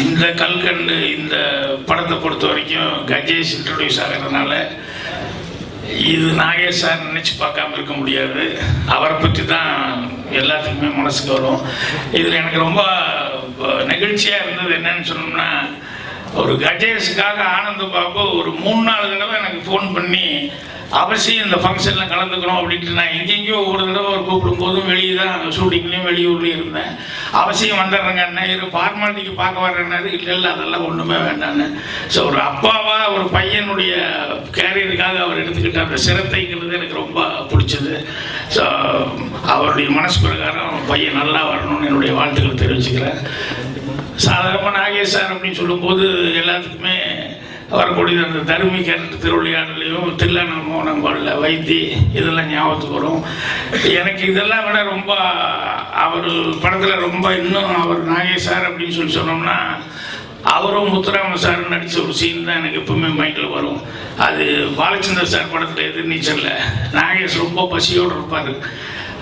இந்த கல்கண்டு இந்த படத்தை பொறுத்த வரைக்கும் கஜேஷ் இன்ட்ரடியூஸ் ஆகிறதுனால இது நாகேஷ் சார் நினச்சி பார்க்காம இருக்க முடியாது. அவரை பற்றி தான் எல்லாத்துக்குமே மனசுக்கு வரும். இதில் எனக்கு ரொம்ப நெகிழ்ச்சியாக இருந்தது என்னன்னு சொன்னோம்னா, ஒரு கஜேஷுக்காக ஆனந்த பாபு ஒரு 3-4 தடவை எனக்கு ஃபோன் பண்ணி அவசியம் இந்த ஃபங்க்ஷனில் கலந்துக்கணும் அப்படின்ட்டு, நான் எங்கெங்கேயோ ஒவ்வொரு தடவை அவர் கூப்பிடும் போதும் வெளியே தான் ஷூட்டிங்லேயும் வெளியூர்லேயும் இருந்தேன். அவசியம் வந்துடுறேங்க அண்ணன், ஃபார்மாலிட்டிக்கு பார்க்க வர்றேன்னாரு. இல்லை அதெல்லாம் ஒன்றுமே வேண்டான்னு. ஸோ ஒரு அப்பாவாக ஒரு பையனுடைய கேரியருக்காக அவர் எடுத்துக்கிட்ட அந்த சிரத்தைங்கிறது எனக்கு ரொம்ப பிடிச்சது. ஸோ அவருடைய மனசு பிரகாரம் பையன் நல்லா வரணும்னு என்னுடைய வாழ்த்துக்களை தெரிவிச்சுக்கிறேன். சாதாரணமாக நாகேஷ் சார் அப்படின்னு சொல்லும்போது எல்லாத்துக்குமே வரக்கூடிய அந்த தருமி கேரக்டர் திருவிளையாடலையும் தில்லான மோனம்பாடல வைத்தி இதெல்லாம் ஞாபகத்துக்கு வரும். எனக்கு இதெல்லாம் விட ரொம்ப அவர் படத்தில் ரொம்ப இன்னும் அவர் நாகேஷ் சார் அப்படின்னு சொல்லி சொன்னோம்னா, அவரும் முத்துராம சார் நடித்த ஒரு சீன் தான் எனக்கு எப்பவுமே மைண்டில் வரும். அது பாலச்சந்தர் சார் படத்தில் எதிர்நீச்சலில் நாகேஷ் ரொம்ப பசியோடு இருப்பார்.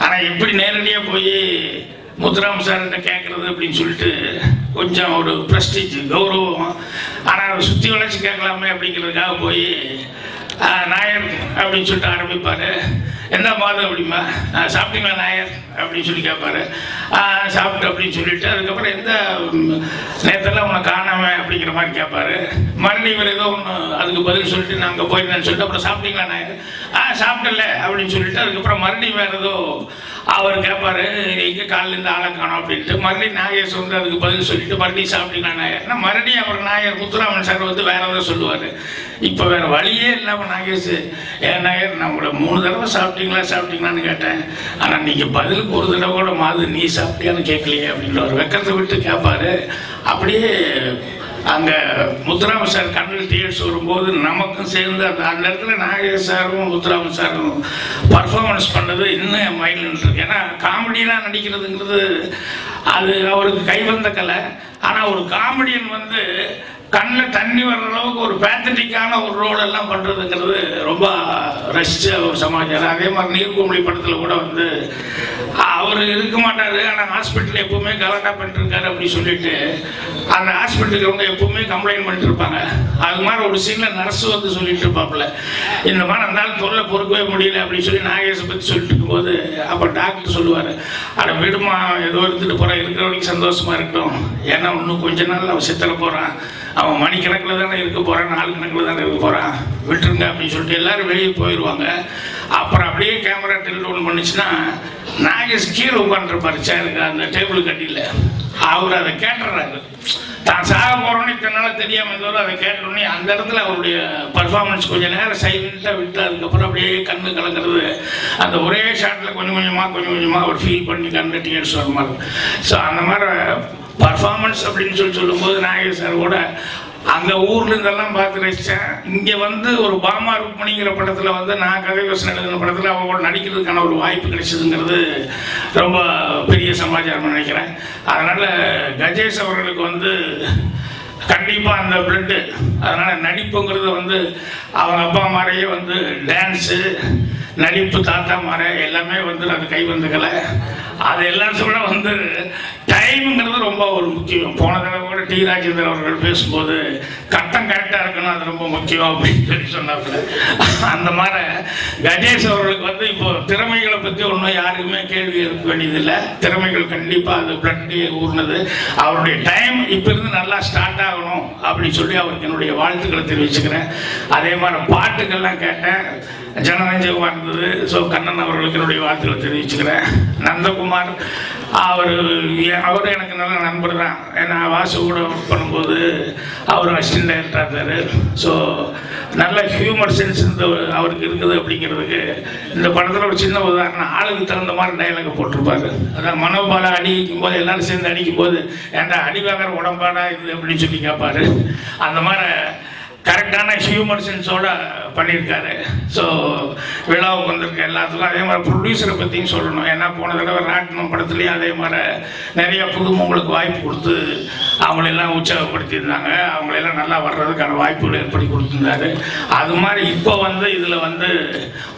ஆனால் எப்படி நேரடியாக போய் முத்துராம சார்கிட்ட கேட்குறது அப்படின்னு சொல்லிட்டு கொஞ்சம் ஒரு ப்ரெஸ்டீஜ் கௌரவம், ஆனால் அதை சுற்றி வளைச்சி கேட்கலாமே அப்படிங்கிறதுக்காக போய் நாயர் அப்படின்னு சொல்லிட்டு ஆரம்பிப்பார். என்ன பாதம் அப்படிமா, சாப்பிட்டீங்களா நாயர் அப்படின்னு சொல்லி கேட்பாரு. சாப்பிட்டு அப்படின்னு சொல்லிட்டு அதுக்கப்புறம் எந்த நேரத்தில் உன்னை காணாம அப்படிங்கிற மாதிரி கேட்பாரு. மறுபடியும் இவர் ஏதோ ஒன்று அதுக்கு பதில் சொல்லிட்டு நான் அங்கே போயிருந்தேன்னு சொல்லிட்டு அப்புறம் சாப்பிட்டீங்களா நாயர், சாப்பிட்டல அப்படின்னு சொல்லிட்டு அதுக்கப்புறம் மறுபடியும் வேறு ஏதோ அவர் கேட்பாரு, எங்கே காலிலேருந்து ஆளை காணும் அப்படின்ட்டு. மறுபடியும் நாகேஷ் வந்து அதுக்கு பதில் சொல்லிட்டு மறுபடியும் சாப்பிட்டீங்களா நாயர்னா மறுபடியும் அவர் நாயர் முத்துராமன் சார் வந்து வேற ஏதோ சொல்லுவார். இப்போ வேறு வழியே இல்லாமல் நாகேஷ், ஏன் நாயர் நான் உங்களை 3 தடவை சாப்பிட்டீங்களான்னு கேட்டேன், ஆனால் நீங்கள் பதிலுக்கு ஒரு தடவை கூட மாது நீ சாப்பிட்டியான்னு கேட்கலையே அப்படின்னு ஒரு வெக்கத்தை விட்டு கேட்பாரு. அப்படியே அங்கே முத்துராம சார் கண்ணில் டியர்ஸ் வரும்போது நமக்கும் சேர்ந்து அந்த இடத்துல நாகேஷ் சாரும் முத்துராம சாரும் பர்ஃபார்மன்ஸ் பண்ணது இன்னும் என் மைண்டில் இருக்கு. ஏன்னா காமெடியெலாம் நடிக்கிறதுங்கிறது அது அவருக்கு கைவந்த கலை. ஆனால் ஒரு காமெடியன் வந்து கண்ணில் தண்ணி வர்ற அளவுக்கு ஒரு பேத்தட்டிக்கான ஒரு ரோலெல்லாம் பண்ணுறதுங்கிறது ரொம்ப ரசித்த ஒரு சமாச்சாரம். அதே மாதிரி நீர்க்குமிழி படத்தில் கூட வந்து அவர் இருக்க மாட்டார், ஆனால் ஹாஸ்பிட்டலில் எப்பவுமே கலெக்டாக பண்ணிட்டுருக்காரு அப்படின்னு சொல்லிட்டு அந்த ஹாஸ்பிட்டலுக்கு அவங்க எப்பவுமே கம்ப்ளைண்ட் பண்ணிட்டு இருப்பாங்க. அது மாதிரி ஒரு சீனில் நர்ஸு வந்து சொல்லிட்டு இருப்பாப்புல, இந்த மாதிரி இருந்தாலும் தொல்லை பொறுக்கவே முடியல அப்படின்னு சொல்லி நாகேஷை பற்றி சொல்லிட்டு இருக்கும்போது அப்போ டாக்டர் சொல்லுவார், அதை விடுமா ஏதோ எடுத்துகிட்டு போகிறான், இருக்கிற வரைக்கும் சந்தோஷமாக இருக்கட்டும், ஏன்னா இன்னும் கொஞ்ச நாள் அவன் சித்தர போகிறான், அவன் மணிக்கணக்கில் தானே இருக்க போகிறான், நாள் கணக்கில் தானே இருக்க போகிறான், விட்டுருங்க அப்படின்னு சொல்லிட்டு எல்லோரும் வெளியே போயிடுவாங்க. அப்புறம் அப்படியே கேமரா டெலிஃபோன் பண்ணிச்சுன்னா நாகேஷ் கீழே உட்காந்துருப்பார் சேருக்கு, அந்த டேபிள் கட்டியில். அவர் அதை கேட்டுறாரு, தான் சாக போகிறோன்னு இத்தனால தெரியாமல் தவிர அதை கேட்டோடனே அந்த இடத்துல அவருடைய பர்ஃபார்மன்ஸ் கொஞ்சம் நேரம் சைலண்ட்டாக விட்டு அதுக்கப்புறம் அப்படியே கண்ணு கலக்கிறது, அந்த ஒரே ஷாட்டில் கொஞ்சம் கொஞ்சமாக அவர் ஃபீல் பண்ணி கண்ணு டியர்ஸ் வர மாதிரி. ஸோ அந்த மாதிரி பர்ஃபார்மன்ஸ் அப்படின்னு சொல்லும்போது நாகேஷ் சார் கூட அங்கே ஊர்லேருந்தெல்லாம் பார்த்து ரசித்தேன். இங்கே வந்து ஒரு பாமா ருக்மணிங்கிற படத்தில் வந்து நான் கதை வசனம் எழுதின படத்தில் அவங்க நடிக்கிறதுக்கான ஒரு வாய்ப்பு கிடைச்சதுங்கிறது ரொம்ப பெரிய சமாச்சாரம் நினைக்கிறேன். அதனால் கஜேஷ் அவர்களுக்கு வந்து கண்டிப்பாக அந்த பிளட்டு, அதனால் நடிப்புங்கிறது வந்து அவங்க அப்பா மாதிரியே வந்து டான்ஸு நடிப்பு தாத்தா மாதிரி எல்லாமே வந்து அது கை வந்துக்கலை. அது எல்லாத்தோட வந்து டைமுங்கிறது ரொம்ப ஒரு முக்கியம். போன தடவை கூட டி ராஜேந்தர் அவர்கள் பேசும்போது கட்டம் கரெக்டாக இருக்கணும், அது ரொம்ப முக்கியம் அப்படின்னு சொல்லி சொன்னாப்புல. அந்த மாதிரி கஜேஷ் அவர்களுக்கு வந்து இப்போ திறமைகளை பற்றி ஒன்றும் யாருக்குமே கேள்வி எழுப்ப வேண்டியதில்லை. திறமைகள் கண்டிப்பாக அது பிளட்டே ஊர்னது. அவருடைய டைம் இப்போ இருந்து நல்லா ஸ்டார்ட் ஆகணும் அப்படின்னு சொல்லி அவருக்கு என்னுடைய வாழ்த்துக்களை தெரிவிச்சுக்கிறேன். அதே மாதிரி பாட்டுக்கள்லாம் கேட்டேன், ஜனரஞ்சகமாக இருந்தது. ஸோ கண்ணன் அவர்களுக்கு என்னுடைய வாழ்த்துக்களை தெரிவிச்சுக்கிறேன். நந்தகுமார் அவர் எனக்கு நல்ல நண்பர் தான். ஏன்னா வாசு கூட ஒர்க் பண்ணும்போது அவர் அசிஸ்டன்ட் டைரக்டராக இருந்தார். ஸோ நல்ல ஹியூமர் சென்ஸ் அவருக்கு இருக்குது அப்படிங்கிறதுக்கு இந்த படத்தில் ஒரு சின்ன உதாரணம், ஆளுக்கு தகுந்த மாதிரி டைலாக் போட்டிருப்பாரு. அதான் மனோபால அடிக்கும் போது எல்லோரும் சேர்ந்து அடிக்கும் போது ஏன்டா அடி வாங்குற உடம்பாடா இது அப்படின்னு சொல்லி கேட்பாரு. அந்த மாதிரி கரெக்டான ஹியூமர் சென்ஸோடு பண்ணியிருக்காரு. ஸோ விழாவுக்கு வந்திருக்க எல்லாத்துக்கும். அதே மாதிரி ப்ரொடியூசரை பற்றியும் சொல்லணும். ஏன்னா போன தடவை ராட்டினம் படத்துலேயும் அதே மாதிரி நிறைய புதுமுகங்களுக்கு வாய்ப்பு கொடுத்து அவங்களெல்லாம் உற்சாகப்படுத்தியிருந்தாங்க. அவங்களெல்லாம் நல்லா வர்றதுக்கான வாய்ப்புகள் ஏற்படுத்தி கொடுத்துருந்தாரு. அது மாதிரி இப்போ வந்து இதில் வந்து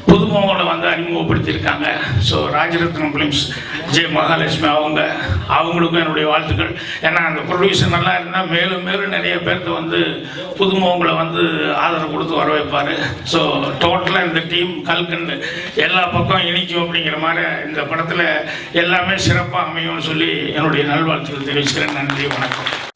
புதுமுகங்களை வந்து அறிமுகப்படுத்தியிருக்காங்க. So Rajarathnam films J Mahalakshmi அவங்களுக்கும் என்னுடைய வாழ்த்துக்கள். ஏன்னா அந்த ப்ரொடியூசர் நல்லா இருந்தால் மேலும் மேலும் நிறைய பேருக்கு வந்து புதுமுகங்களை வந்து ஆதரவு கொடுத்து வர வைப்பார். ஸோ டோட்டலாக இந்த டீம் கல்கண்டு எல்லா பக்கம் இனிக்கும் அப்படிங்கிற மாதிரி இந்த படத்தில் எல்லாமே சிறப்பாக அமையும்னு சொல்லி என்னுடைய நல்வாழ்த்துக்கள் தெரிவிச்சுக்கிறேன். நன்றி, வணக்கம்.